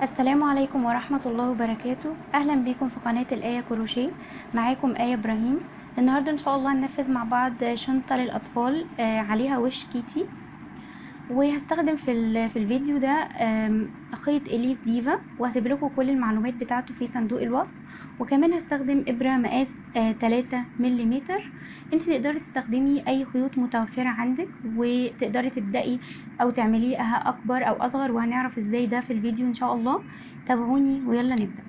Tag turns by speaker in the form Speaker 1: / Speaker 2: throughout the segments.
Speaker 1: السلام عليكم ورحمة الله وبركاته. أهلا بكم في قناة الآية كروشيه. معاكم آية إبراهيم. النهاردة إن شاء الله هننفذ مع بعض شنطة للأطفال عليها وش كيتي، وهستخدم في الفيديو ده خيط إليت ديفا، وهسيب لكم كل المعلومات بتاعته في صندوق الوصف. وكمان هستخدم إبرة مقاس 3 مليمتر. انت تقدري تستخدمي أي خيوط متوفرة عندك، وتقدري تبدأي أو تعمليها أكبر أو أصغر، وهنعرف ازاي ده في الفيديو إن شاء الله. تابعوني ويلا نبدأ.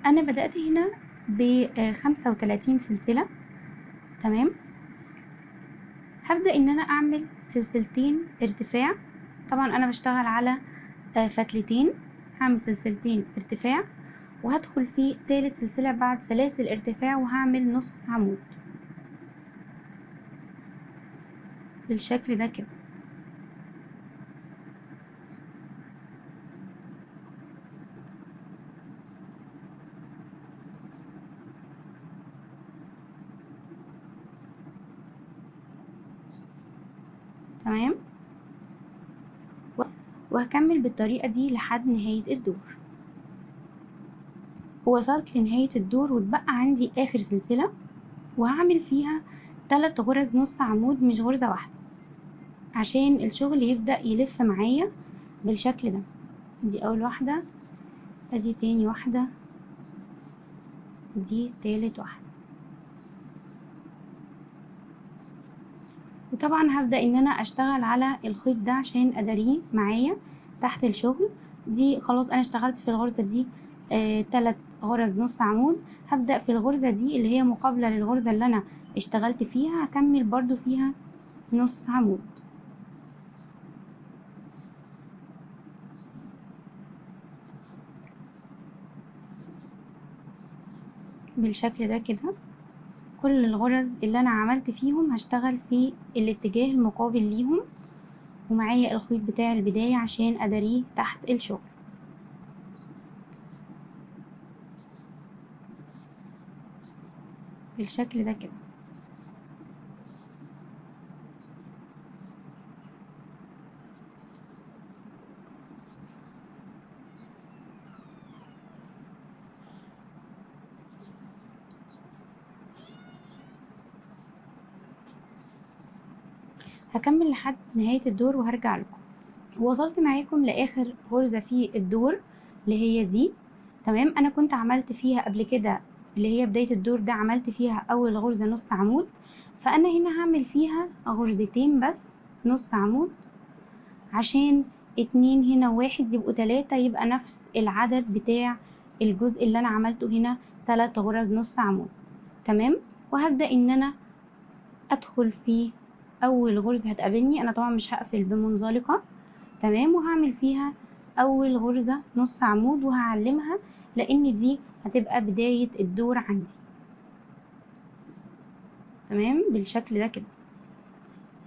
Speaker 1: أنا بدأت هنا ب35 سلسلة. تمام. هبدأ ان انا اعمل سلسلتين ارتفاع. طبعا انا بشتغل على فتلتين. هعمل سلسلتين ارتفاع، وهدخل في تالت سلسلة بعد سلاسل ارتفاع، وهعمل نص عمود بالشكل ده كده. تمام. وهكمل بالطريقة دي لحد نهاية الدور. ووصلت لنهاية الدور واتبقى عندي اخر سلسلة، وهعمل فيها 3 غرز نص عمود مش غرزة واحدة، عشان الشغل يبدأ يلف معايا بالشكل ده. دي اول واحدة، ادي تاني واحدة، دي تالت واحدة. وطبعا هبدأ ان انا اشتغل على الخيط ده عشان اداريه معايا تحت الشغل. دي خلاص انا اشتغلت في الغرزة دي 3 غرز نص عمود. هبدأ في الغرزة دي اللي هي مقابلة للغرزة اللي انا اشتغلت فيها، هكمل برضو فيها نص عمود بالشكل ده كده. كل الغرز اللي انا عملت فيهم هشتغل في الاتجاه المقابل ليهم، ومعايا الخيط بتاع البداية عشان اداريه تحت الشغل بالشكل ده كده. هكمل لحد نهاية الدور وهرجع لكم. وصلت معاكم لاخر غرزة في الدور اللي هي دي. تمام. انا كنت عملت فيها قبل كده اللي هي بداية الدور ده، عملت فيها اول غرزة نص عمود، فانا هنا هعمل فيها غرزتين بس نص عمود، عشان 2 هنا و1 يبقوا 3، يبقى نفس العدد بتاع الجزء اللي انا عملته هنا 3 غرز نص عمود. تمام. وهبدأ ان انا ادخل في اول غرزة هتقابلني. انا طبعا مش هقفل بمنزلقة. تمام. وهعمل فيها اول غرزة نص عمود وهعلمها، لان دي هتبقى بداية الدور عندي. تمام بالشكل ده كده.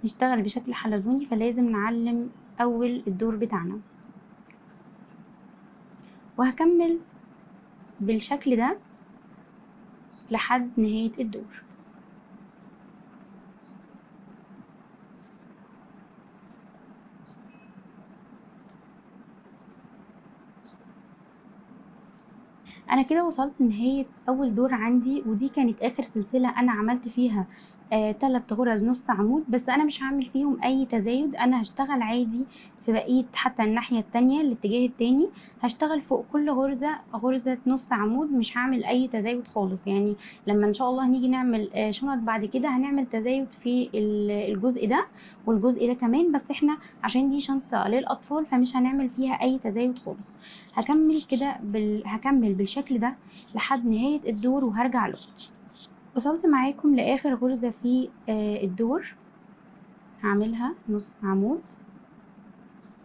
Speaker 1: نشتغل بشكل حلزوني، فلازم نعلم اول الدور بتاعنا. وهكمل بالشكل ده لحد نهاية الدور. انا كده وصلت لنهاية اول دور عندي، ودي كانت اخر سلسلة انا عملت فيها 3 غرز نص عمود. بس انا مش هعمل فيهم اي تزايد، انا هشتغل عادي في بقية حتى الناحية التانية الاتجاه التاني. هشتغل فوق كل غرزة غرزة نص عمود، مش هعمل اي تزايد خالص. يعني لما ان شاء الله هنيجي نعمل شنط بعد كده هنعمل تزايد في الجزء ده والجزء ده كمان، بس احنا عشان دي شنطة للاطفال فمش هنعمل فيها اي تزايد خالص. هكمل كده هكمل بالشكل ده لحد نهاية الدور وهرجع له. وصلت معاكم لاخر غرزة في الدور، هعملها نص عمود.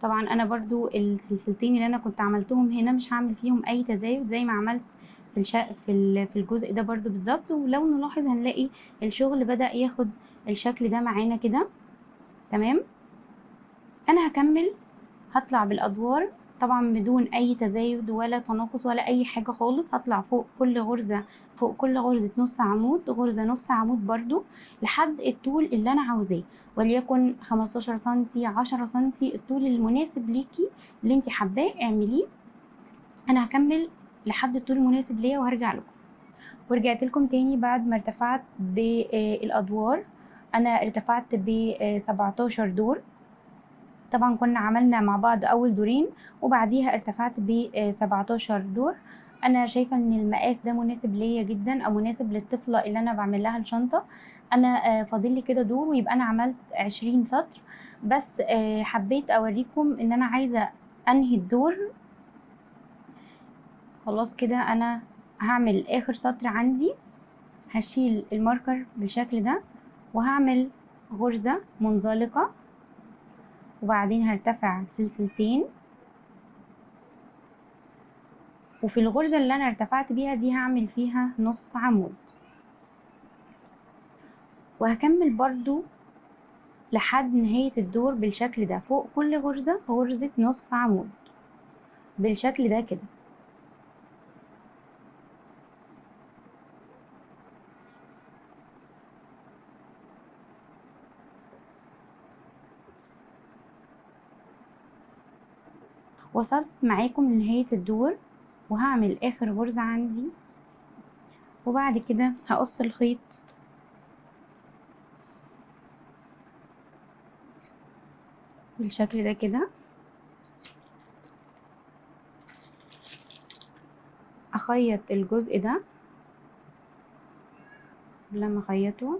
Speaker 1: طبعا انا برضو السلسلتين اللي انا كنت عملتهم هنا مش هعمل فيهم اي تزايد زي ما عملت في الجزء ده برضو بالظبط. ولو نلاحظ هنلاقي الشغل بدأ ياخد الشكل ده معانا كده. تمام. انا هكمل، هطلع بالادوار طبعا بدون اي تزايد ولا تناقص ولا اي حاجة خالص. هطلع فوق كل غرزة، فوق كل غرزة نص عمود غرزة نص عمود برضو لحد الطول اللي انا عاوزاه، وليكن 15 سنتي 10 سنتي، الطول المناسب ليكي اللي انت حباه اعمليه. انا هكمل لحد الطول المناسب ليا وهرجع لكم. ورجعت لكم تاني بعد ما ارتفعت بالادوار. انا ارتفعت ب 17 دور. طبعا كنا عملنا مع بعض اول دورين وبعديها ارتفعت ب 17 دور. انا شايفه ان المقاس ده مناسب ليا جدا او مناسب للطفله اللي انا بعمل لها الشنطه. انا فاضل لي كده دور ويبقى انا عملت 20 سطر بس. حبيت اوريكم ان انا عايزه انهي الدور. خلاص كده انا هعمل اخر سطر عندي. هشيل الماركر بالشكل ده وهعمل غرزة منزلقة وبعدين هرتفع سلسلتين، وفي الغرزة اللي انا ارتفعت بيها دي هعمل فيها نص عمود، وهكمل برضو لحد نهاية الدور بالشكل ده. فوق كل غرزة غرزة نص عمود بالشكل ده كده. وصلت معاكم لنهاية الدور وهعمل اخر غرزة عندي، وبعد كده هقص الخيط بالشكل ده كده. اخيط الجزء ده. لما اخيطه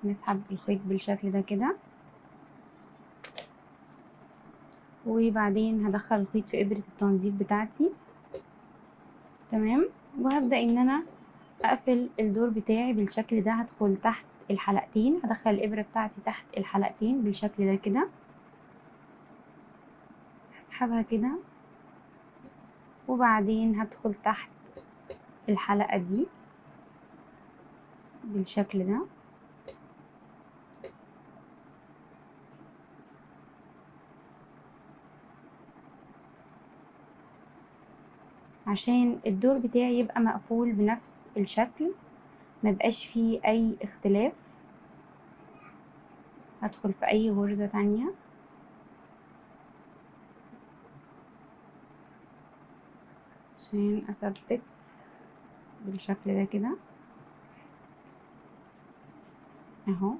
Speaker 1: نسحب الخيط بالشكل ده كده، وبعدين هدخل الخيط في ابرة التنظيف بتاعتي. تمام. وهبدأ ان انا اقفل الدور بتاعي بالشكل ده. هدخل تحت الحلقتين، هدخل الابرة بتاعتي تحت الحلقتين بالشكل ده كده، هسحبها كده وبعدين هدخل تحت الحلقة دي بالشكل ده. عشان الدور بتاعي يبقى مقفول بنفس الشكل مبقاش فيه اي اختلاف. هدخل في اي غرزة تانية عشان اثبت بالشكل ده كده اهو.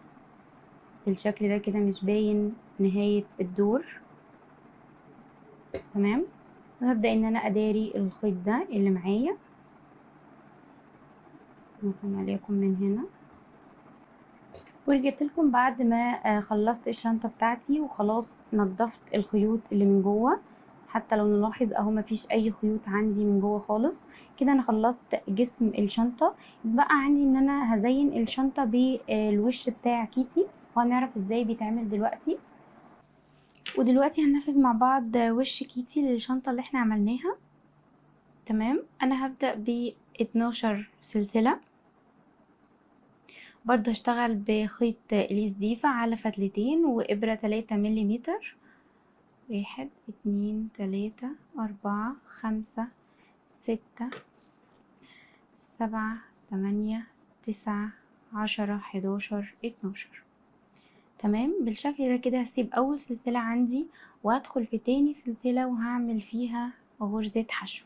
Speaker 1: بالشكل ده كده مش باين نهاية الدور. تمام. وهبدأ ان انا اداري الخيط ده اللي معايا مثلا عليكم من هنا. ورجعت لكم بعد ما خلصت الشنطة بتاعتي وخلاص نضفت الخيوط اللي من جوه. حتى لو نلاحظ اهو مفيش اي خيوط عندي من جوه خالص. كده انا خلصت جسم الشنطة. بقى عندي ان انا هزين الشنطة بالوش بتاع كيتي، وهنعرف ازاي بيتعمل دلوقتي. ودلوقتي هننفذ مع بعض وش كيتي للشنطة اللي احنا عملناها. تمام. انا هبدأ ب 12 سلسلة. برضه هشتغل بخيط اليس ديفا على فتلتين وابرة 3 مليمتر. 1 2 3 4 5 6 7 8 9 10 11 12. تمام. بالشكل ده كده هسيب اول سلسلة عندي وهدخل في تاني سلسلة وهعمل فيها غرزة حشو.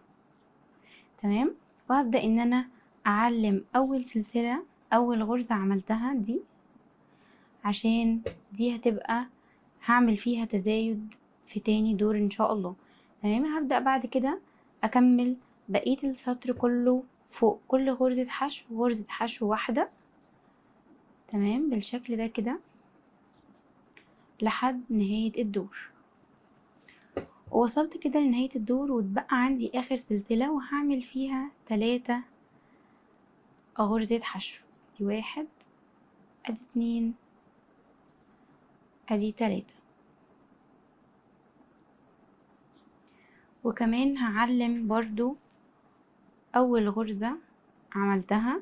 Speaker 1: تمام. وهبدأ ان انا اعلم اول سلسلة اول غرزة عملتها دي، عشان دي هتبقى هعمل فيها تزايد في تاني دور ان شاء الله. تمام. هبدأ بعد كده اكمل بقية السطر كله فوق كل غرزة حشو غرزة حشو واحدة. تمام. بالشكل ده كده لحد نهاية الدور. ووصلت كده لنهاية الدور واتبقى عندي اخر سلسلة وهعمل فيها 3 غرزة حشو. دي 1 ادي 2 ادي 3. وكمان هعلم برضو اول غرزة عملتها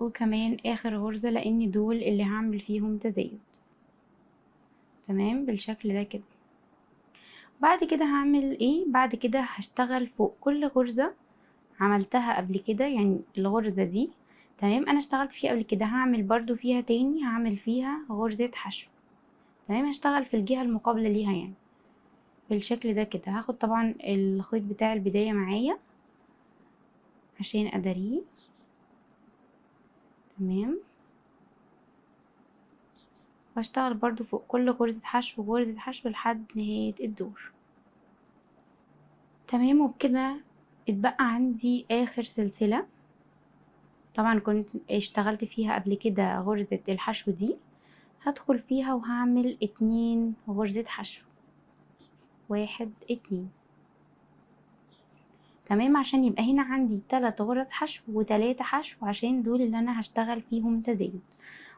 Speaker 1: وكمان اخر غرزة لان دول اللي هعمل فيهم تزايد. تمام بالشكل ده كده. بعد كده هعمل ايه؟ بعد كده هشتغل فوق كل غرزة عملتها قبل كده، يعني الغرزة دي تمام انا اشتغلت فيها قبل كده، هعمل برضو فيها تاني، هعمل فيها غرزة حشو. تمام هشتغل في الجهة المقابلة ليها يعني بالشكل ده كده. هاخد طبعا الخيط بتاع البداية معايا عشان اداريه. تمام واشتغل برضو فوق كل غرزة حشو غرزة حشو لحد نهاية الدور. تمام وبكده اتبقى عندي اخر سلسلة، طبعا كنت اشتغلت فيها قبل كده غرزة الحشو دي، هدخل فيها وهعمل 2 غرزة حشو، 1 2. تمام عشان يبقى هنا عندي 3 غرز حشو و3 حشو، عشان دول اللي انا هشتغل فيهم تزايد.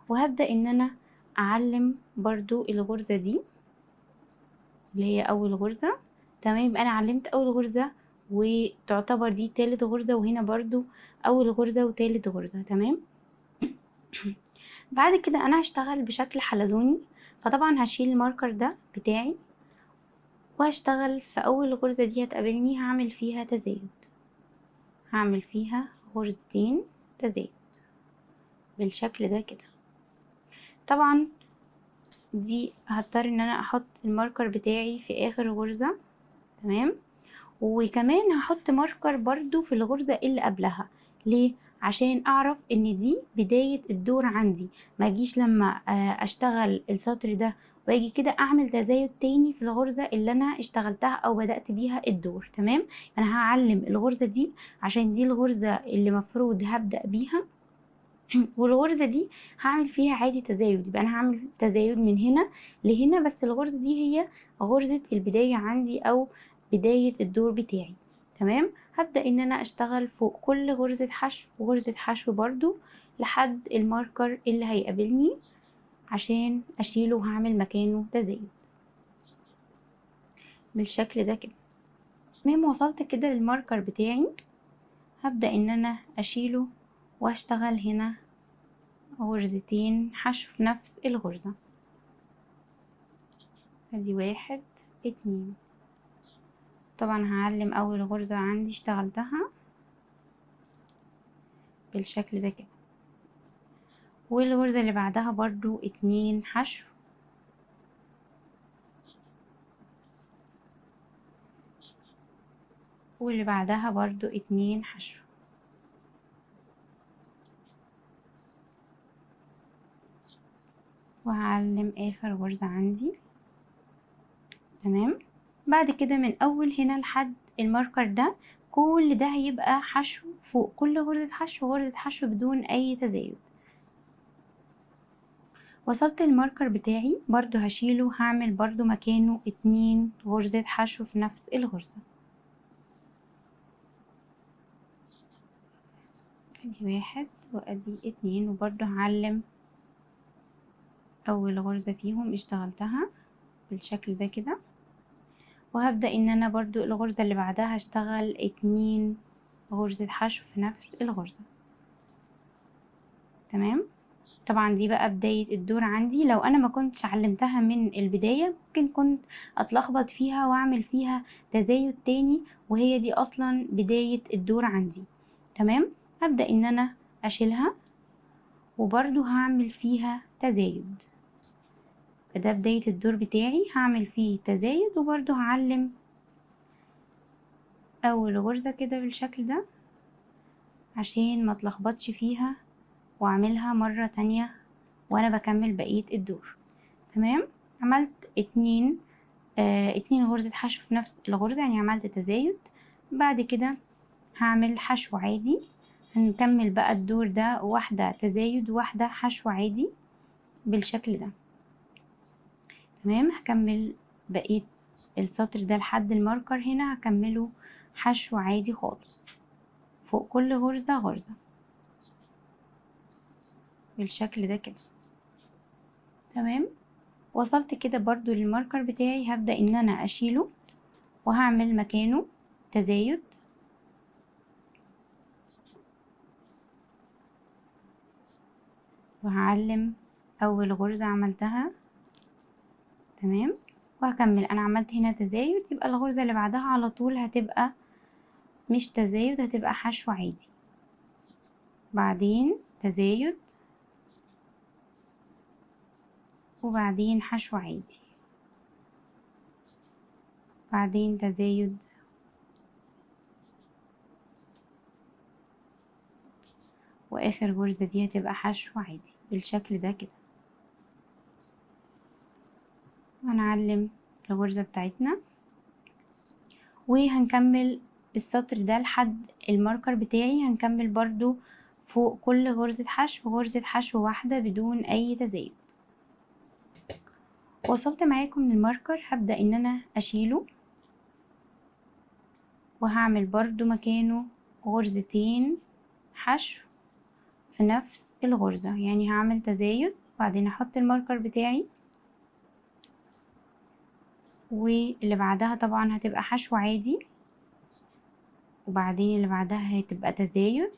Speaker 1: وهبدأ ان انا اعلم برضو الغرزة دي اللي هي اول غرزة. تمام يبقى انا علمت اول غرزة وتعتبر دي تالت غرزة، وهنا برضو اول غرزة وتالت غرزة. تمام بعد كده انا هشتغل بشكل حلزوني، فطبعا هشيل الماركر ده بتاعي وهشتغل في اول غرزة دي هتقابلني، هعمل فيها تزايد، هعمل فيها غرزتين تزايد بالشكل ده كده. طبعا دي هضطر ان انا احط الماركر بتاعي في اخر غرزة. تمام وكمان هحط ماركر برضو في الغرزة اللي قبلها. ليه؟ عشان اعرف ان دي بداية الدور عندي، ما اجيش لما اشتغل السطر ده واجي كده اعمل تزايد تاني في الغرزة اللي انا اشتغلتها او بدأت بيها الدور. تمام انا هعلم الغرزة دي عشان دي الغرزة اللي مفروض هبدأ بيها والغرزة دي هعمل فيها عادي تزايد، يبقى انا هعمل تزايد من هنا لهنا، بس الغرزة دي هي غرزة البداية عندي او بداية الدور بتاعي. تمام هبدأ ان انا اشتغل فوق كل غرزة حشو وغرزة حشو برضو لحد الماركر اللي هيقابلني عشان اشيله وهعمل مكانه تزايد بالشكل ده كده. تمام وصلت كده للماركر بتاعي، هبدأ ان انا اشيله واشتغل هنا غرزتين حشو في نفس الغرزة. ادي 1 2. طبعا هعلم اول غرزة عندي اشتغلتها بالشكل ده كده، والغرزة اللي بعدها برضو 2 حشو، واللي بعدها برضو 2 حشو. وهعلم اخر غرزة عندي. تمام بعد كده من اول هنا لحد الماركر ده كل ده هيبقى حشو فوق كل غرزة حشو غرزة حشو بدون اي تزايد. وصلت الماركر بتاعي برضو هشيله، هعمل برضو مكانه 2 غرزة حشو في نفس الغرزة. ادي 1 وادي 2، وبرضو هعلم اول غرزة فيهم اشتغلتها بالشكل ده كده، وهبدأ ان انا برضو الغرزة اللي بعدها هشتغل 2 غرزة حشو في نفس الغرزة. تمام طبعا دي بقى بداية الدور عندي، لو انا ما كنتش علمتها من البداية ممكن كنت اتلخبط فيها واعمل فيها تزايد تاني، وهي دي اصلا بداية الدور عندي. تمام هبدأ ان انا اشيلها وبرضو هعمل فيها تزايد، فده بداية الدور بتاعي هعمل فيه تزايد، وبرضو هعلم اول غرزة كده بالشكل ده عشان ما اتلخبطش فيها واعملها مرة تانية وانا بكمل بقية الدور. تمام عملت 2 غرزة حشو في نفس الغرزة، يعني عملت تزايد. بعد كده هعمل حشو عادي، هنكمل بقى الدور ده واحدة تزايد وواحدة حشو عادي بالشكل ده. تمام هكمل بقية السطر ده لحد الماركر هنا هكمله حشو عادي خالص فوق كل غرزة غرزة بالشكل ده كده. تمام وصلت كده برضو للماركر بتاعي، هبدأ ان انا اشيله وهعمل مكانه تزايد. وهعلم اول غرزة عملتها. تمام. وهكمل، انا عملت هنا تزايد، يبقى الغرزة اللي بعدها على طول هتبقى مش تزايد، هتبقى حشو عادي، بعدين تزايد، وبعدين حشو عادي، بعدين تزايد، واخر غرزة دي هتبقى حشو عادي بالشكل ده كده. هنعلم الغرزة بتاعتنا وهنكمل السطر ده لحد الماركر بتاعي. هنكمل برضو فوق كل غرزة حشو غرزة حشو واحدة بدون اي تزايد. وصلت معاكم من الماركر، هبدأ ان انا اشيله وهعمل برضو مكانه غرزتين حشو في نفس الغرزة، يعني هعمل تزايد وبعدين احط الماركر بتاعي، واللي بعدها طبعا هتبقى حشو عادي، وبعدين اللي بعدها هتبقى تزايد،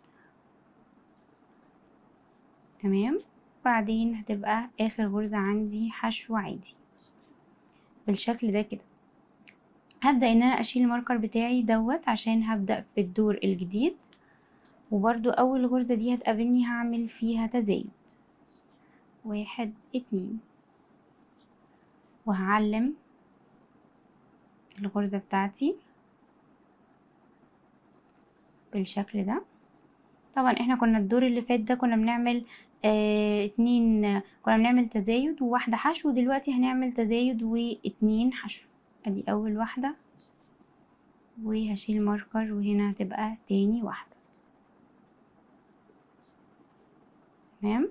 Speaker 1: تمام، بعدين هتبقى اخر غرزة عندي حشو عادي بالشكل ده كده. هبدأ ان انا اشيل الماركر بتاعي دوت عشان هبدأ في الدور الجديد، وبرضو اول غرزة دي هتقابلني هعمل فيها تزايد، 1 2، وهعلم الغرزة بتاعتي بالشكل ده. طبعا احنا كنا الدور اللي فات ده كنا بنعمل 2، كنا بنعمل تزايد وواحدة حشو، دلوقتي هنعمل تزايد و2 حشو. ادي اول واحدة، وهشيل ماركر، وهنا هتبقى تاني واحدة، تمام.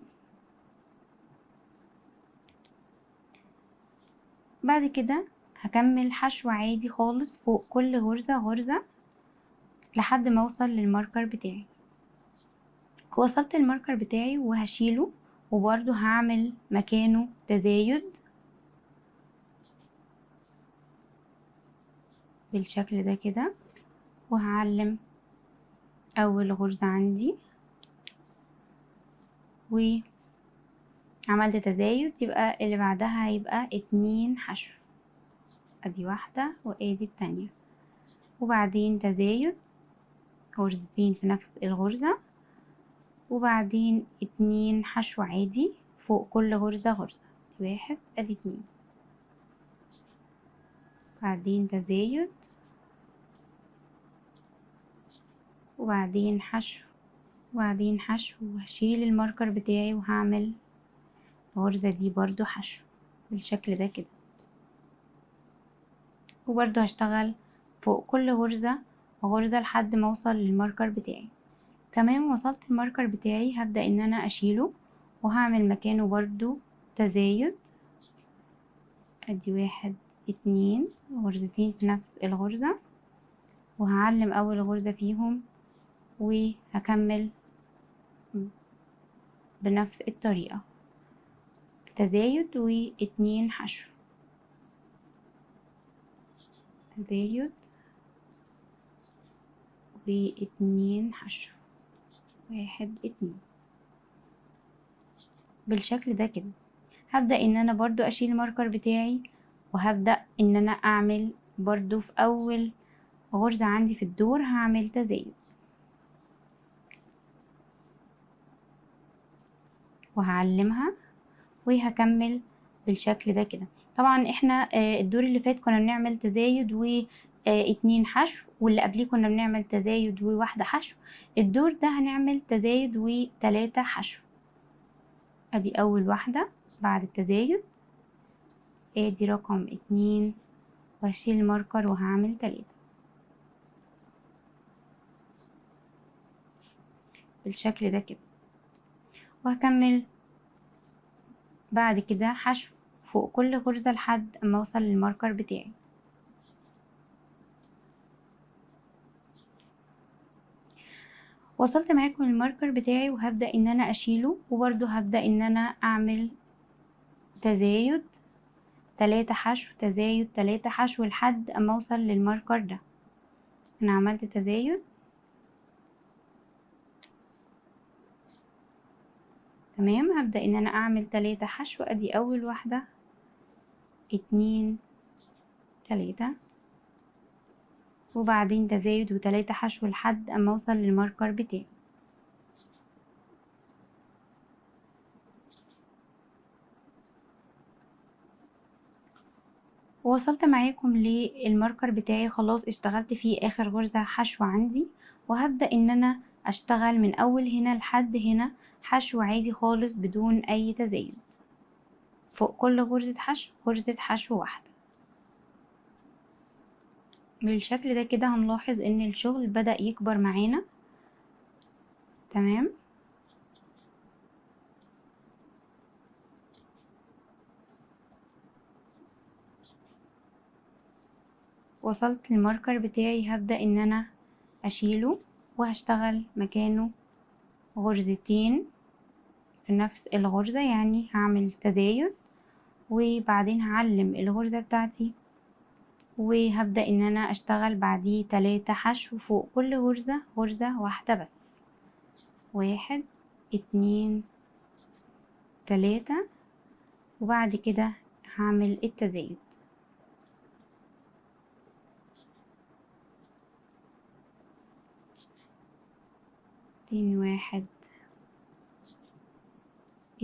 Speaker 1: بعد كده هكمل حشو عادي خالص فوق كل غرزة غرزة لحد ما اوصل للماركر بتاعي. وصلت الماركر بتاعي وهشيله، وبرضو هعمل مكانه تزايد بالشكل ده كده، وهعلم اول غرزة عندي وعملت تزايد، يبقى اللي بعدها هيبقى 2 حشو، ادي واحدة وادي التانية، وبعدين تزايد غرزتين في نفس الغرزة، وبعدين 2 حشو عادي فوق كل غرزة غرزة، ادي 1 ادي 2، بعدين تزايد، وبعدين حشو، وبعدين حشو، وهشيل الماركر بتاعي وهعمل الغرزة دي برضو حشو بالشكل ده كده، وبرضو هشتغل فوق كل غرزة غرزة لحد ما اوصل للماركر بتاعي. تمام، وصلت الماركر بتاعي هبدأ ان انا اشيله وهعمل مكانه برضو تزايد، ادي 1 2 غرزتين في نفس الغرزة، وهعلم اول غرزة فيهم وهكمل بنفس الطريقة، تزايد و2 حشو، تزايد و2 حشو، 1 2 بالشكل ده كده. هبدأ ان انا برضو اشيل الماركر بتاعي، وهبدأ ان انا اعمل برضو في اول غرزة عندي في الدور هعمل تزايد، وهعلمها وهكمل بالشكل ده كده. طبعا احنا الدور اللي فات كنا بنعمل تزايد و2 حشو، واللي قبليه كنا بنعمل تزايد وواحدة حشو. الدور ده هنعمل تزايد و3 حشو، ادي اول واحدة بعد التزايد، ادي رقم 2، وهشيل الماركر وهعمل 3 بالشكل ده كده، وهكمل بعد كده حشو فوق كل غرزة لحد اما اوصل للماركر بتاعي. وصلت معاكم الماركر بتاعي وهبدأ ان انا اشيله، وبرضو هبدأ ان انا اعمل تزايد 3 حشو، تزايد 3 حشو لحد اما اوصل للماركر ده. انا عملت تزايد، تمام، هبدأ ان انا اعمل 3 حشو، ادي اول واحدة 2 3 وبعدين تزايد و3 حشو لحد اما اوصل للماركر بتاعي. ووصلت معاكم للماركر بتاعي خلاص، اشتغلت فيه اخر غرزة حشو عندي، وهبدأ ان انا اشتغل من اول هنا لحد هنا حشو عادي خالص بدون اي تزايد. فوق كل غرزة حشو غرزة حشو واحدة. بالشكل ده كده هنلاحظ ان الشغل بدأ يكبر معانا. تمام. وصلت للماركر بتاعي، هبدأ ان انا اشيله وهشتغل مكانه غرزتين في نفس الغرزة، يعني هعمل تزايد وبعدين هعلم الغرزة بتاعتي، وهبدأ ان انا اشتغل بعديه 3 حشو فوق كل غرزة غرزة واحدة بس. 1 2 3 وبعد كده هعمل التزايد. 1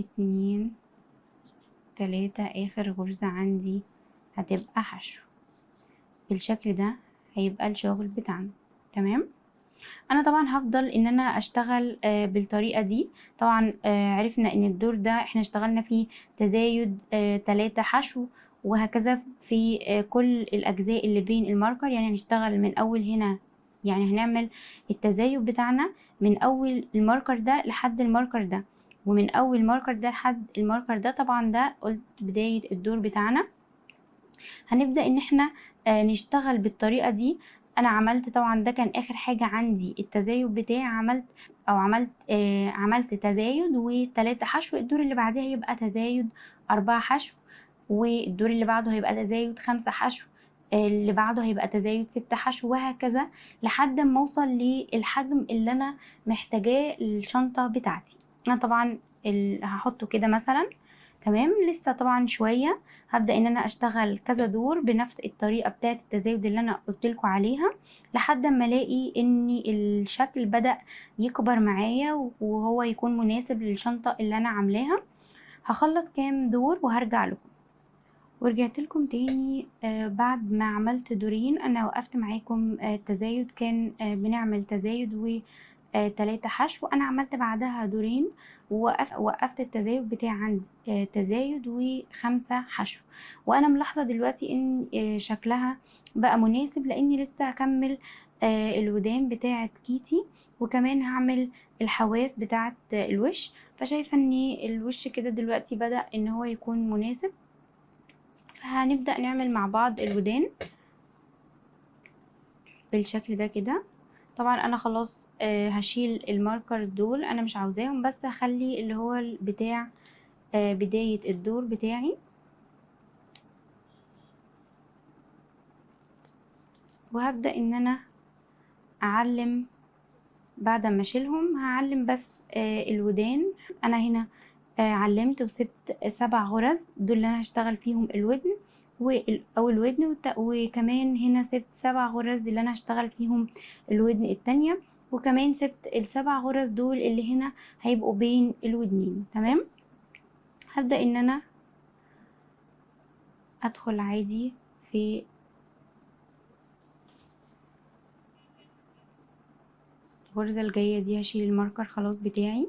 Speaker 1: 2 3 اخر غرزة عندي هتبقى حشو. بالشكل ده هيبقى الشغل بتاعنا. تمام. انا طبعا هفضل ان انا اشتغل بالطريقة دي. طبعا عرفنا ان الدور ده احنا اشتغلنا فيه تزايد 3 حشو، وهكذا في كل الاجزاء اللي بين الماركر. يعني هنشتغل من اول هنا، يعني هنعمل التزايد بتاعنا من اول الماركر ده لحد الماركر ده، ومن اول ماركر ده لحد الماركر ده. طبعا ده قلت بداية الدور بتاعنا. هنبدأ ان احنا نشتغل بالطريقة دي. انا عملت طبعا ده كان اخر حاجة عندي التزايد بتاعي، عملت تزايد و3 حشو. الدور اللي بعدها هيبقى تزايد 4 حشو، والدور اللي بعده هيبقى تزايد 5 حشو، اللي بعده هيبقى تزايد 6 حشو، وهكذا لحد ما اوصل للحجم اللي انا محتاجاه للشنطة بتاعتي. انا طبعا هحطه كده مثلا. تمام. لسه طبعا شوية هبدأ ان انا اشتغل كذا دور بنفس الطريقة بتاعة التزايد اللي انا قلتلكوا عليها، لحد ما الاقي ان الشكل بدأ يكبر معايا وهو يكون مناسب للشنطة اللي انا عاملاها. هخلص كام دور وهرجع لكم. ورجعت لكم تاني بعد ما عملت دورين. انا وقفت معاكم التزايد كان بنعمل تزايد و 3 حشو. انا عملت بعدها دورين ووقفت التزايد بتاعي عند تزايد و5 حشو. وانا ملاحظة دلوقتي ان شكلها بقى مناسب، لاني لسه هكمل الودان بتاعة كيتي، وكمان هعمل الحواف بتاعة الوش. فشايفة ان الوش كده دلوقتي بدأ ان هو يكون مناسب. فهنبدأ نعمل مع بعض الودان بالشكل ده كده. طبعا انا خلاص هشيل الماركرز دول، انا مش عاوزاهم، بس هخلي اللي هو بتاع بداية الدور بتاعي. وهبدأ ان انا اعلم بعد ما اشيلهم. هعلم بس الودان. انا هنا علمت وسبت 7 غرز، دول اللي انا هشتغل فيهم الودن او الودن، وكمان هنا سبت 7 غرز اللي انا هشتغل فيهم الودن التانية، وكمان سبت ال7 غرز دول اللي هنا هيبقوا بين الودنين. تمام. هبدأ ان انا ادخل عادي في الغرزة الجاية دي. هشيل الماركر خلاص بتاعي،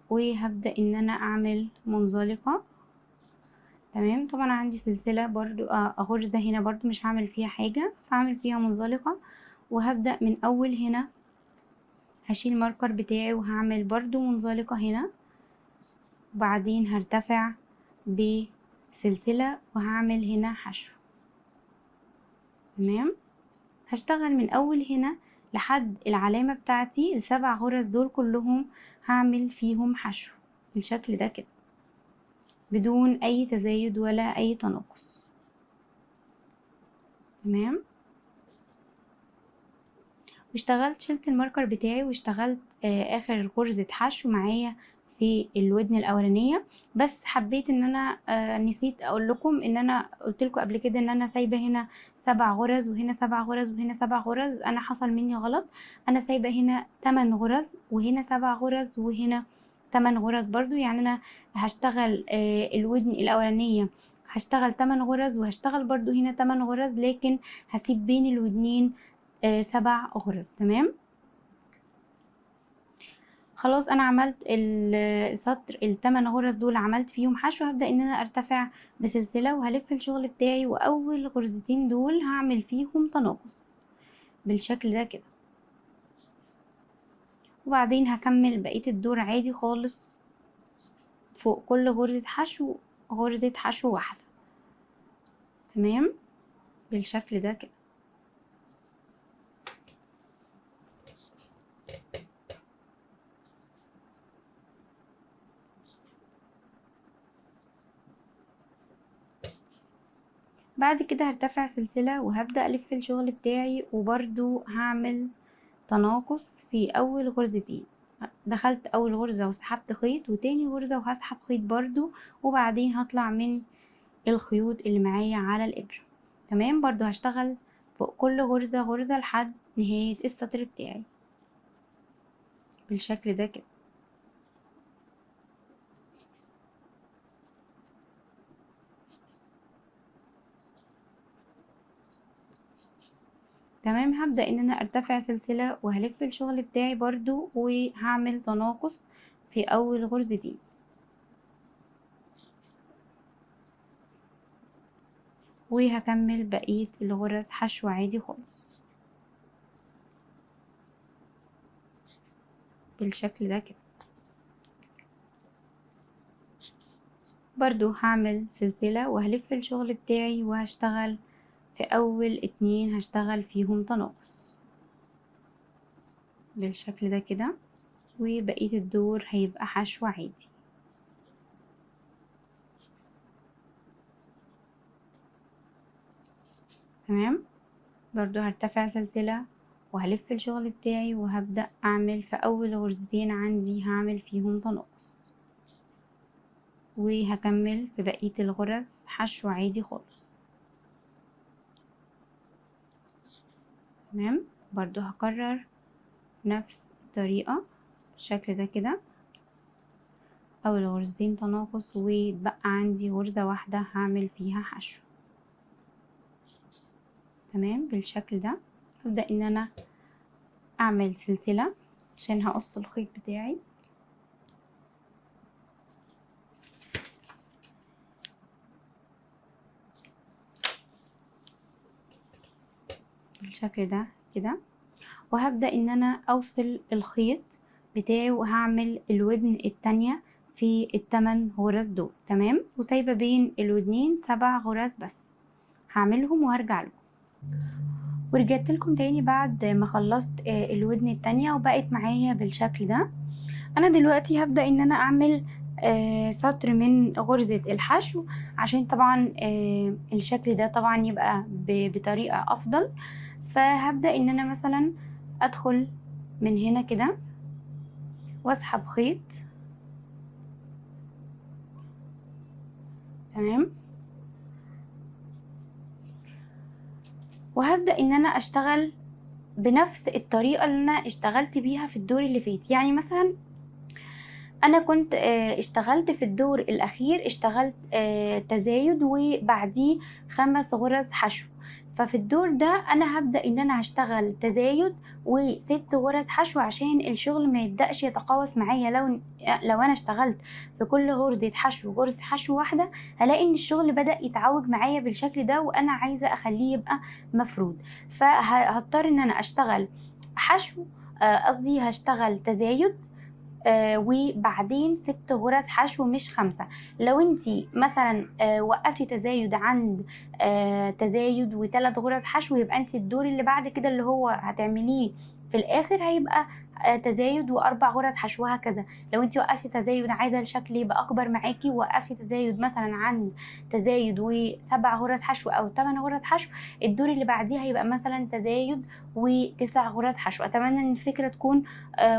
Speaker 1: وهبدأ ان انا اعمل منزلقة. تمام. طبعا عندي سلسلة برضو غرزة هنا برضو مش هعمل فيها حاجة، فهعمل فيها منزلقة. وهبدأ من اول هنا هشيل الماركر بتاعي وهعمل برضو منزلقة هنا، وبعدين هرتفع بسلسلة وهعمل هنا حشو. تمام. هشتغل من اول هنا لحد العلامة بتاعتي ال7 غرز دول كلهم هعمل فيهم حشو بالشكل ده كده بدون اي تزايد ولا اي تناقص. تمام. واشتغلت، شلت الماركر بتاعي واشتغلت اخر غرزة حشو معايا في الودن الاولانيه. بس حبيت ان انا نسيت اقول لكم ان انا قلت لكم قبل كده ان انا سايبه هنا 7 غرز وهنا 7 غرز وهنا 7 غرز. انا حصل مني غلط، انا سايبه هنا 8 غرز وهنا 7 غرز وهنا 8 غرز برضو. يعني انا هشتغل الودن الاولانيه هشتغل 8 غرز، وهشتغل برضو هنا 8 غرز، لكن هسيب بين الودنين 7 غرز. تمام. خلاص انا عملت السطر ال8 غرز دول، عملت فيهم حشو. هبدأ ان انا ارتفع بسلسلة وهلف الشغل بتاعي، واول غرزتين دول هعمل فيهم تناقص بالشكل ده كده، وبعدين هكمل بقية الدور عادي خالص. فوق كل غرزة حشو غرزة حشو واحدة. تمام بالشكل ده كده. بعد كده هرتفع سلسلة وهبدأ ألف الشغل بتاعي، وبرضو هعمل تناقص في أول غرزتين. دخلت أول غرزة وسحبت خيط، وتاني غرزة وهسحب خيط برضو، وبعدين هطلع من الخيوط اللي معايا على الإبرة. تمام. برضو هشتغل فوق كل غرزة غرزة لحد نهاية السطر بتاعي بالشكل ده كده. تمام. هبدأ ان انا ارتفع سلسلة وهلف الشغل بتاعي برضو، وهعمل تناقص في اول غرزتين، وهكمل بقية الغرز حشو عادي خالص بالشكل ده كده. برضو هعمل سلسلة وهلف الشغل بتاعي، وهشتغل في اول 2 هشتغل فيهم تناقص بالشكل ده كده، وبقية الدور هيبقى حشو عادي. تمام. برضو هرتفع سلسلة وهلف الشغل بتاعي، وهبدأ اعمل في اول غرزتين عندي هعمل فيهم تناقص، وهكمل في بقية الغرز حشو عادي خالص. تمام. برضو هكرر نفس الطريقة بالشكل ده كده. اول غرزتين تناقص، ويتبقى عندي غرزة واحدة هعمل فيها حشو. تمام بالشكل ده. هبدأ ان انا اعمل سلسلة عشان هقص الخيط بتاعي. بالشكل ده كده، وهبدأ ان انا اوصل الخيط بتاعي، وهعمل الودن التانية في ال8 غرز دول. تمام. وسايبة بين الودنين 7 غرز بس، هعملهم وهرجع لكم. ورجعت لكم تاني بعد ما خلصت الودن التانية وبقت معايا بالشكل ده. انا دلوقتي هبدأ ان انا اعمل سطر من غرزة الحشو، عشان طبعا الشكل ده طبعا يبقى بطريقة افضل. فهبدأ ان انا مثلا ادخل من هنا كده واسحب خيط. تمام. وهبدأ ان انا اشتغل بنفس الطريقة اللي انا اشتغلت بيها في الدور اللي فات. يعني مثلا انا كنت اشتغلت في الدور الاخير، اشتغلت تزايد وبعديه 5 غرز حشو. ففي الدور ده انا هبدأ ان انا هشتغل تزايد و6 غرز حشو، عشان الشغل ما يبدأش يتقوس معايا. لو انا اشتغلت في كل غرزة حشو غرزة حشو واحدة، هلاقي ان الشغل بدأ يتعوج معايا بالشكل ده، وانا عايزة اخليه يبقى مفرود. فهضطر ان انا اشتغل حشو، قصدي هشتغل تزايد وبعدين 6 غرز حشو مش 5. لو انتي مثلا وقفتي تزايد عند تزايد و3 غرز حشو، يبقى انتي الدور اللي بعد كده اللي هو هتعمليه في الاخر هيبقى تزايد واربع غرز حشو وهكذا. لو انت وقفتي تزايد عايزه الشكل يبقى اكبر معاكي، ووقفتي تزايد مثلا عند تزايد وسبع غرز حشو او 8 غرز حشو، الدور اللي بعديه هيبقى مثلا تزايد وتسع غرز حشو. اتمنى ان الفكره تكون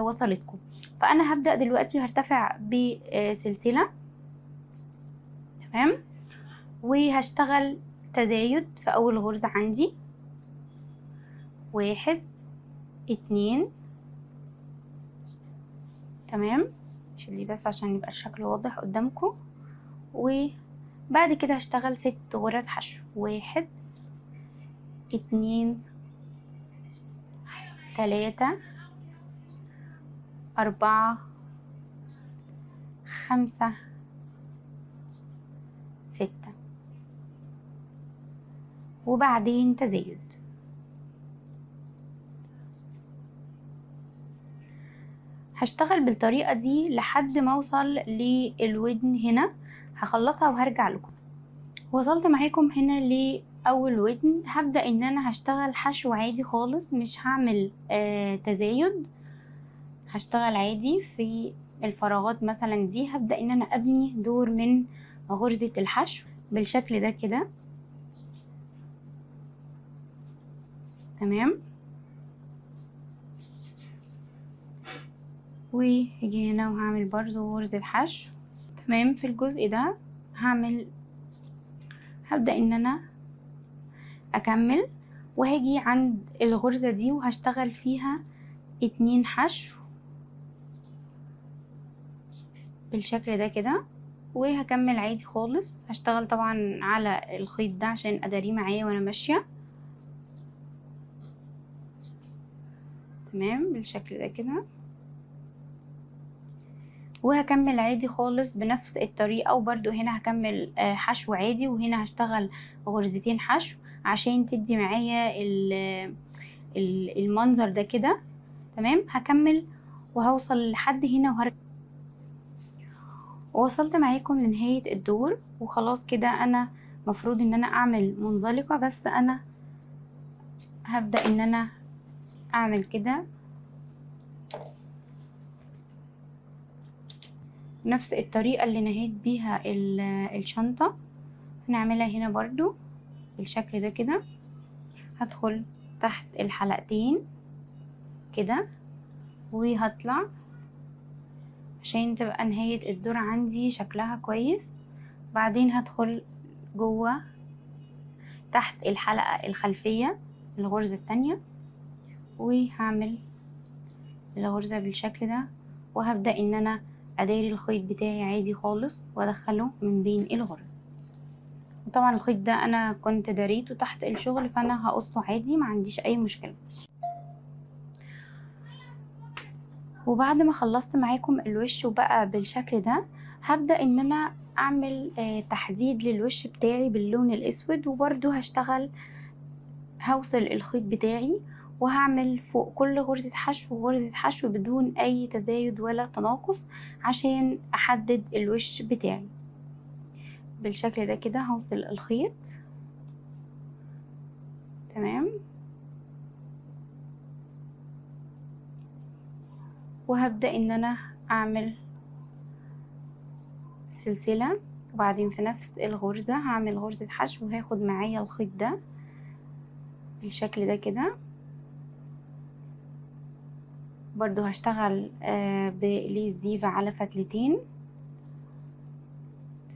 Speaker 1: وصلتكم. فانا هبدا دلوقتي هرتفع بسلسله، تمام، وهشتغل تزايد في اول غرزه عندي، 1 2، تمام. شيلي بس عشان يبقى الشكل واضح قدامكم. وبعد كده هشتغل 6 غرز حشو، 1 2 3 4 5 6، وبعدين تزايد. هشتغل بالطريقة دي لحد ما اوصل للودن هنا، هخلصها وهرجع لكم. وصلت معاكم هنا لأول ودن، هبدأ ان انا هشتغل حشو عادي خالص، مش هعمل تزايد. هشتغل عادي في الفراغات مثلا دي، هبدأ ان انا ابني دور من غرزة الحشو بالشكل ده كده، تمام. وهجي هنا وهعمل برضو غرزة حشو، تمام. في الجزء ده هبدأ ان انا اكمل، وهاجي عند الغرزة دي وهشتغل فيها 2 حشو بالشكل ده كده، وهكمل عادي خالص. هشتغل طبعا على الخيط ده عشان اداريه معايا وانا ماشية، تمام، بالشكل ده كده. وهكمل عادي خالص بنفس الطريقة، وبرده هنا هكمل حشو عادي، وهنا هشتغل غرزتين حشو عشان تدي معايا المنظر ده كده، تمام. هكمل وهوصل لحد هنا وهرجع. ووصلت معاكم لنهاية الدور، وخلاص كده انا مفروض ان انا اعمل منزلقة، بس انا هبدأ ان انا اعمل كده نفس الطريقة اللي نهيت بيها الشنطة، هنعملها هنا برضو بالشكل ده كده. هدخل تحت الحلقتين كده وهطلع عشان تبقى نهاية الدور عندي شكلها كويس. بعدين هدخل جوه تحت الحلقة الخلفية الغرزة التانية، وهعمل الغرزة بالشكل ده، وهبدأ ان انا اداري الخيط بتاعي عادي خالص وادخله من بين الغرز. وطبعا الخيط ده انا كنت داريته تحت الشغل، فانا هقصه عادي، ما عنديش اي مشكلة. وبعد ما خلصت معاكم الوش وبقى بالشكل ده، هبدأ ان انا اعمل تحديد للوش بتاعي باللون الاسود. وبرده هوصل الخيط بتاعي وهعمل فوق كل غرزة حشو غرزة حشو بدون اي تزايد ولا تناقص، عشان احدد الوش بتاعي بالشكل ده كده. هوصل الخيط، تمام، وهبدأ ان انا اعمل سلسلة، وبعدين في نفس الغرزة هعمل غرزة حشو وهاخد معايا الخيط ده بالشكل ده كده. برضو هشتغل بليس ديفا على فتلتين،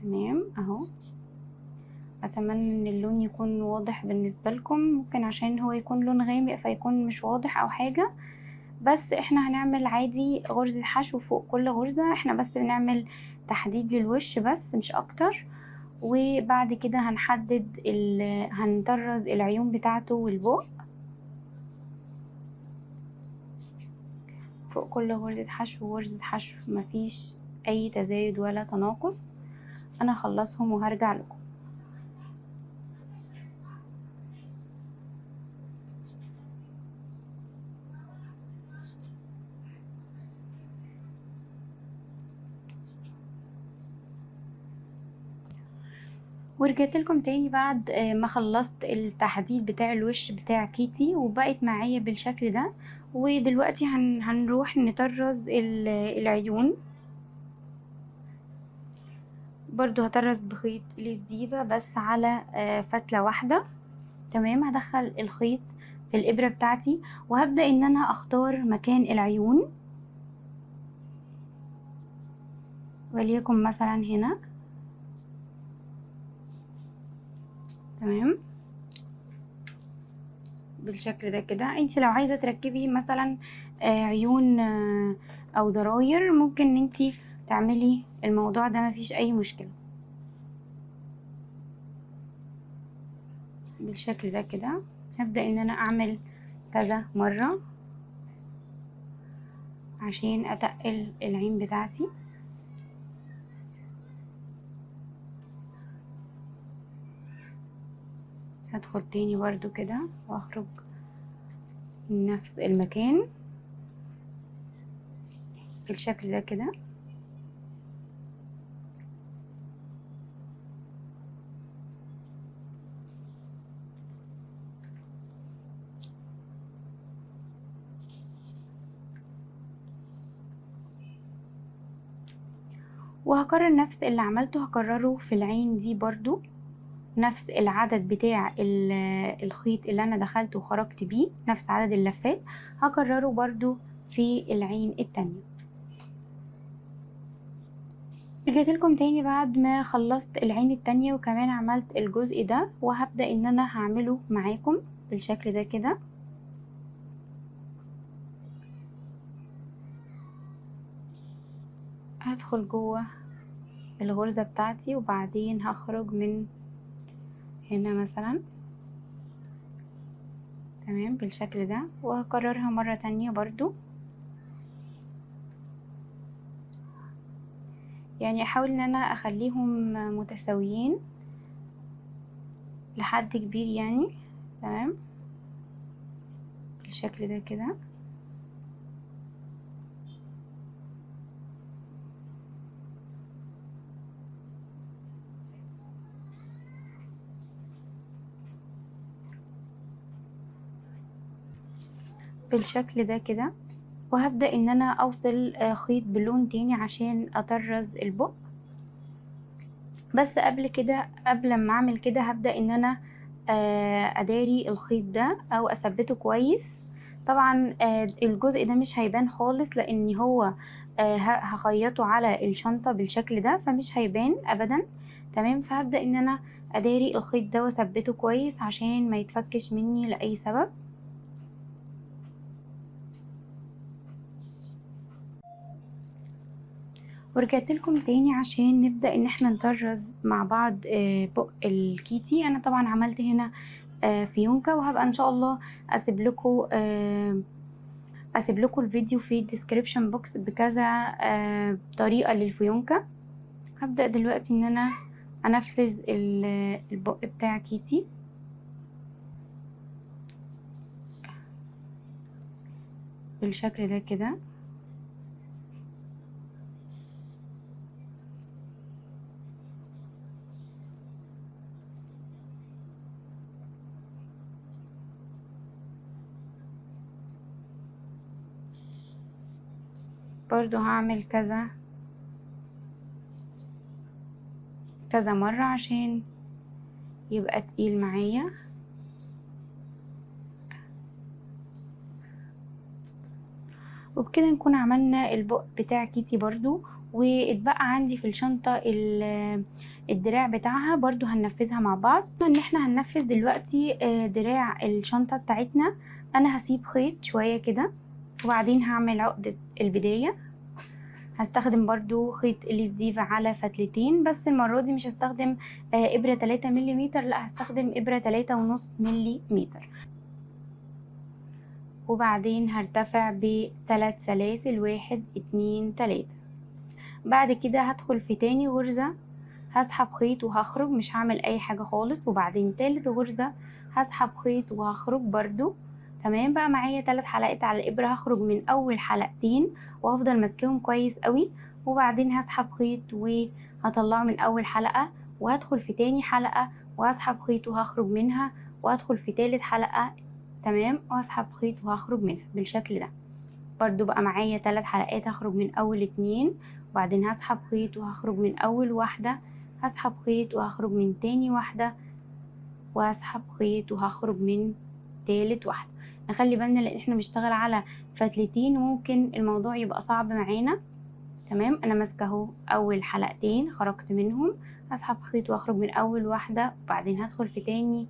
Speaker 1: تمام اهو. اتمنى ان اللون يكون واضح بالنسبة لكم، ممكن عشان هو يكون لون غامق فيكون مش واضح او حاجة، بس احنا هنعمل عادي غرزة حشو فوق كل غرزة، احنا بس بنعمل تحديد للوش بس مش اكتر. وبعد كده هنطرز العيون بتاعته والبق فوق كل غرزة حشو وغرزة حشو، مفيش اي تزايد ولا تناقص. انا هخلصهم وهرجع لكم. ورجعت لكم تاني بعد ما خلصت التحديد بتاع الوش بتاع كيتي، وبقت معايا بالشكل ده. ودلوقتي هنروح نطرز العيون. برضو هطرز بخيط الزيفة بس على فتلة واحدة. تمام، هدخل الخيط في الإبرة بتاعتي وهبدأ ان انا اختار مكان العيون، وليكن مثلا هنا. تمام، بالشكل ده كده. انت لو عايزة تركبي مثلا عيون او زراير، ممكن ان انت تعملي الموضوع ده، مفيش اي مشكلة. بالشكل ده كده هبدأ ان انا اعمل كذا مرة عشان اتقل العين بتاعتي. هدخل تاني برضو كده واخرج من نفس المكان بالشكل ده كده. وهكرر نفس اللي عملته، هكرره في العين دي برضو، نفس العدد بتاع الخيط اللي انا دخلته وخرجت بيه، نفس عدد اللفات هكرره برضو في العين التانية. رجعت لكم تاني بعد ما خلصت العين التانية وكمان عملت الجزء ده، وهبدأ ان انا هعمله معاكم بالشكل ده كده. هدخل جوه الغرزة بتاعتي وبعدين هخرج من هنا مثلا. تمام، بالشكل ده، وهكررها مرة تانية برضو. يعني احاول ان انا اخليهم متساويين لحد كبير يعني. تمام، بالشكل ده كده. بالشكل ده كده، وهبدأ ان انا اوصل خيط بلون تاني عشان اطرز البق. بس قبل كده، قبل ما اعمل كده، هبدأ ان انا اداري الخيط ده او اثبته كويس. طبعا الجزء ده مش هيبان خالص لان هو هخيطه على الشنطة بالشكل ده، فمش هيبان ابدا. تمام، فهبدأ ان انا اداري الخيط ده واثبته كويس عشان ما يتفكش مني لاي سبب. ورجعت لكم تاني عشان نبدأ ان احنا نطرز مع بعض بق الكيتي. انا طبعا عملت هنا فيونكة، وهبقى ان شاء الله اسيب لكم الفيديو في الديسكريبشن بوكس بكذا طريقة للفيونكة. هبدأ دلوقتي ان انا انفذ البق بتاع كيتي بالشكل ده كده. برضو هعمل كذا كذا مرة عشان يبقى تقيل معايا. وبكده نكون عملنا البق بتاع كيتي برضو. واتبقى عندي في الشنطة الدراع بتاعها، برضو هننفذها مع بعض. ان احنا هننفذ دلوقتي دراع الشنطة بتاعتنا. انا هسيب خيط شوية كده وبعدين هعمل عقدة البداية. هستخدم برضو خيط اليزديفا على فتلتين، بس المرة دي مش هستخدم ابرة 3 مليمتر، لا هستخدم ابرة 3.5 مليمتر. وبعدين هرتفع ب3 سلاسل، 1 2 3. بعد كده هدخل في تاني غرزة، هسحب خيط وهخرج، مش هعمل اي حاجة خالص. وبعدين تالت غرزة هسحب خيط وهخرج برضو. تمام، بقى معايا 3 حلقات على الابرة. هخرج من اول حلقتين وهفضل ماسكاهم كويس قوي، وبعدين هسحب خيط وهطلعه من اول حلقة، وهدخل في تاني حلقة وهسحب خيط وهخرج منها، وهدخل في تالت حلقة تمام، وهسحب خيط وهخرج منها بالشكل ده. برضو بقى معايا 3 حلقات، هخرج من اول 2 وبعدين هسحب خيط وهخرج من اول واحدة، هسحب خيط وهخرج من تاني واحدة، وهسحب خيط وهخرج من تالت واحدة. نخلي بالنا لان احنا بنشتغل على فتلتين وممكن الموضوع يبقى صعب معانا. تمام، انا ماسكه اهو اول حلقتين خرجت منهم، هسحب خيط واخرج من اول واحدة وبعدين هدخل في تاني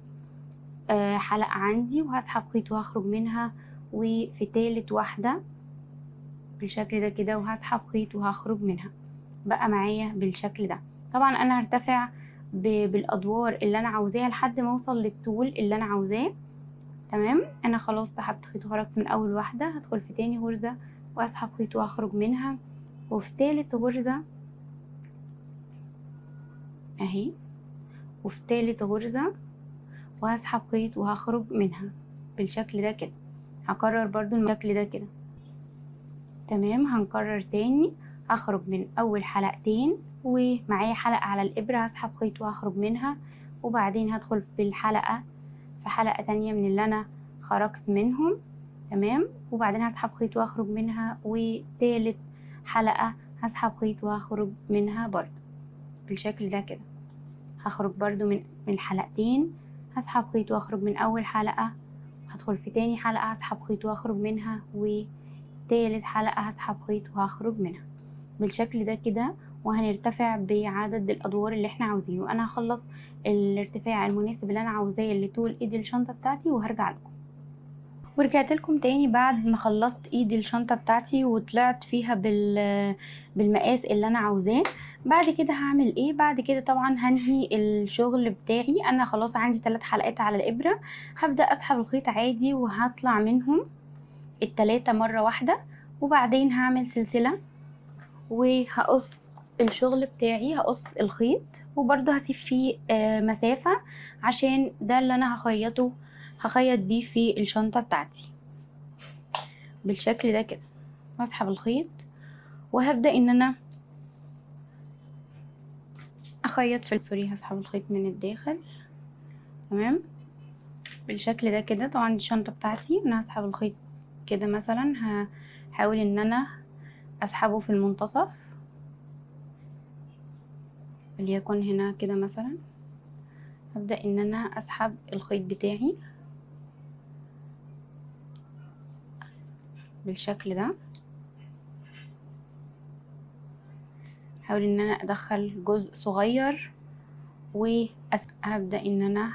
Speaker 1: حلقة عندي وهسحب خيط وهخرج منها، وفي تالت واحدة بالشكل ده كده وهسحب خيط وهخرج منها. بقى معايا بالشكل ده. طبعا انا هرتفع بالادوار اللي انا عاوزاها لحد ما اوصل للطول اللي انا عاوزاه. تمام، انا خلاص سحبت خيط وخرجت من اول واحدة، هدخل في تاني غرزة واسحب خيط وهخرج منها، وفي تالت غرزة اهي، وفي تالت غرزة وهسحب خيط وهخرج منها بالشكل ده كده. هكرر برضو الشكل ده كده. تمام، هنكرر تاني. هخرج من اول حلقتين ومعايا حلقة على الابرة، هسحب خيط وهخرج منها، وبعدين هدخل في حلقة تانية من اللي انا خرجت منهم. تمام، وبعدين هسحب خيط وهخرج منها، وتالت حلقة هسحب خيط وهخرج منها برضو بالشكل ده كده. هخرج برضو من حلقتين، هسحب خيط واخرج من اول حلقة، هدخل في تاني حلقة هسحب خيط واخرج منها، وتالت حلقة هسحب خيط وهخرج منها بالشكل ده كده. وهنرتفع بعدد الادوار اللي احنا عاوزينه. انا هخلص الارتفاع المناسب اللي انا عاوزاه اللي طول ايد الشنطة بتاعتي وهرجع لكم. ورجعت لكم تاني بعد ما خلصت ايد الشنطة بتاعتي وطلعت فيها بالمقاس اللي انا عاوزاه. بعد كده هعمل ايه؟ بعد كده طبعا هنهي الشغل بتاعي. انا خلاص عندي 3 حلقات على الابرة، هبدأ اسحب الخيط عادي وهطلع منهم ال3 مرة واحدة، وبعدين هعمل سلسلة وهقص الشغل بتاعي، هقص الخيط وبرضه هسيب فيه مسافة عشان ده اللي انا هخيط بيه في الشنطة بتاعتي بالشكل ده كده. هسحب الخيط وهبدأ ان انا اخيط هسحب الخيط من الداخل. تمام، بالشكل ده كده. طبعا دي الشنطة بتاعتي، انا هسحب الخيط كده مثلا، هحاول ان انا اسحبه في المنتصف وليكن هنا كده مثلا. هبدأ ان انا اسحب الخيط بتاعي بالشكل ده، هحاول ان انا ادخل جزء صغير وهبدأ ان انا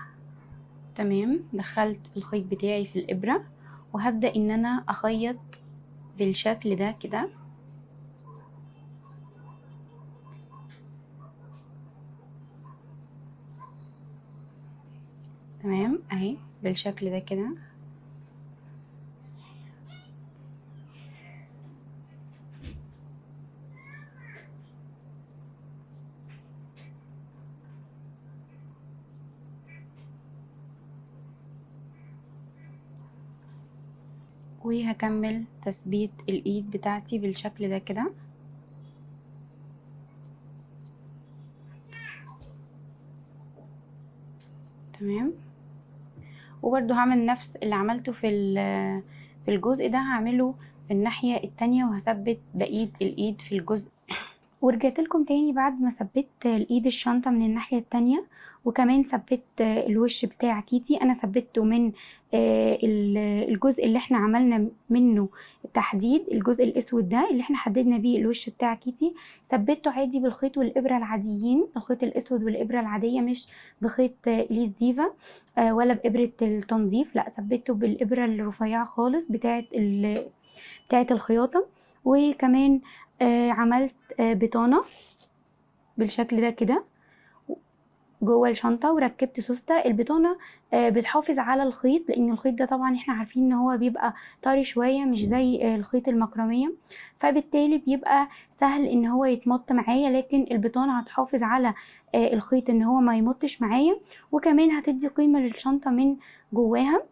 Speaker 1: تمام دخلت الخيط بتاعي في الابرة وهبدأ ان انا اخيط بالشكل ده كده. تمام اهي بالشكل ده كده. وهكمل تثبيت الايد بتاعتي بالشكل ده كده. تمام، وبرده هعمل نفس اللي عملته في الجزء ده هعمله في الناحية التانية، وهثبت بقية الايد في الجزء. ورجعت لكم تاني بعد ما ثبت الايد الشنطة من الناحية التانية، وكمان ثبت الوش بتاع كيتي. انا ثبته من الجزء اللي احنا عملنا منه التحديد، الجزء الاسود ده اللي احنا حددنا بيه الوش بتاع كيتي، ثبته عادي بالخيط والابرة العاديين، الخيط الاسود والابرة العادية، مش بخيط ليس ديفا ولا بابرة التنظيف، لا ثبته بالابرة الرفيعة خالص بتاعة الخياطة. وكمان عملت بطانة بالشكل ده كده جوه الشنطة، وركبت سوستة. البطانة بتحافظ على الخيط، لان الخيط ده طبعا احنا عارفين ان هو بيبقى طري شوية مش زي الخيط المكرمية، فبالتالي بيبقى سهل ان هو يتمط معايا، لكن البطانة هتحافظ على الخيط ان هو ما يمطش معايا، وكمان هتدي قيمة للشنطة من جواها.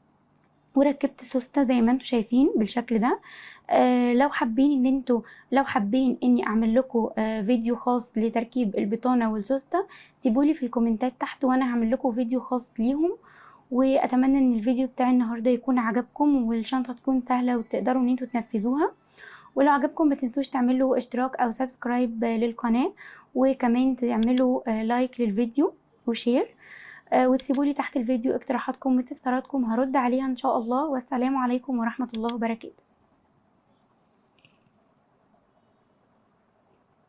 Speaker 1: وركبت سوستة زي ما انتم شايفين بالشكل ده. لو حابين اني اعمل لكم فيديو خاص لتركيب البطانة والسوستة، سيبولي في الكومنتات تحت وانا هعمل لكم فيديو خاص ليهم. واتمنى ان الفيديو بتاع النهارده يكون عجبكم والشنطه تكون سهله وتقدروا ان انتوا تنفذوها. ولو عجبكم ما تنسوش تعملوا اشتراك او سبسكرايب للقناه، وكمان تعملوا لايك للفيديو وشير، وتسيبولي تحت الفيديو اقتراحاتكم واستفساراتكم هرد عليها ان شاء الله. والسلام عليكم ورحمه الله وبركاته.